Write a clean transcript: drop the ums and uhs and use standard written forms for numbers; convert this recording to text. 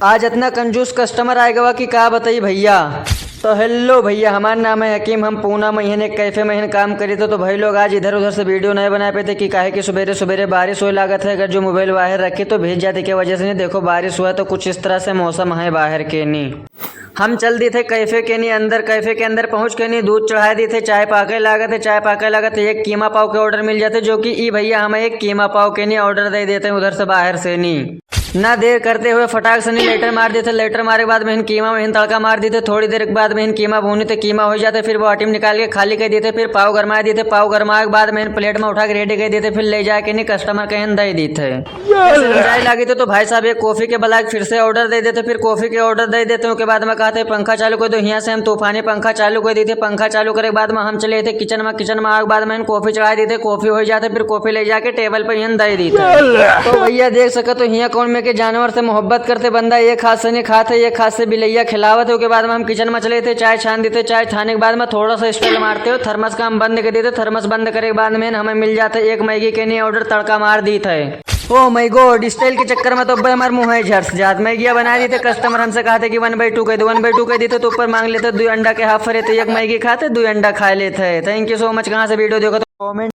आज इतना कंजूस कस्टमर आएगा कि क्या बताइए भैया। तो हेलो भैया, हमारा नाम है हकीम। हम पूना महीने कैफे महीने काम करे थे। तो भाई लोग आज इधर उधर से वीडियो नहीं बना पाए थे कि काहे कि सुबेरे सुबेरे बारिश होने लागत है। अगर जो मोबाइल बाहर रखे तो भेज जाते की वजह से नहीं। देखो बारिश हुआ तो कुछ इस तरह से मौसम है बाहर के नहीं। हम चल दिए थे कैफे के नहीं अंदर। कैफे के अंदर पहुंच के नहीं दूध चढ़ा दिए थे। चाय पाके लागत है। चाय पाके लागत है एक कीमा पाव के ऑर्डर मिल जाते, जो कि ई भैया हमें एक कीमा पाव के नहीं ऑर्डर दे देते हैं उधर से बाहर से नहीं। ना देर करते हुए फटाक से नहीं लेटर मार देते। लेटर मारे के बाद में कीमा में तड़का मार देते। थोड़ी देर के बाद में कीमा भूनी थे, कीमा हो जाते। फिर वो में निकाल के खाली कर देते। फिर पाव गरमा देते। पाव गरमा के बाद में प्लेट में उठा के रेडी कर देते। फिर ले जाके नहीं कस्टमर के यहाँ दे देते। जाए लगी तो भाई साहब एक कॉफी के बलाक फिर से ऑर्डर दे देते। फिर कॉफी के ऑर्डर दे देते। उसके बाद में कहते पंखा चालू कर दो। यहाँ से हम तूफानी पंखा चालू कर देते। पंखा चालू करे के बाद में हम चले थे किचन में। किचन में आगे बाद में कॉफी चढ़ा देते। कॉफी हो जाते। फिर कॉफी ले जाके टेबल पर यहाँ दे देते। तो भैया देख सके तो यहाँ कौन में के जानवर से मोहब्बत करते बंदा एक हाथ से नहीं खाते, एक हाथ से बिलैया खिलावत है। उसके बाद में हम किचन में चले थे, चाय छान देते। चाय छाने के बाद में थोड़ा सा स्टाइल मारते हो। थर्मस का हम बंद कर देते। थर्मस बंद करे के बाद में हमें मिल जाता है एक मैगी के नहीं ऑर्डर तड़का मार दी थे। ओ माय गॉड, स्टाइल के चक्कर में तो हमारे मुंह है झर्स जात। मैगिया बना दी थे। कस्टमर हमसे कहते कि 1/2 कह दो। 1/2 कह देते तो ऊपर मांग लेते 2 अंडा के हाफ रहते। एक मैगी खाते 2 अंडा खा लेते। Thank you so much. कहाँ से वीडियो देखो तो कमेंट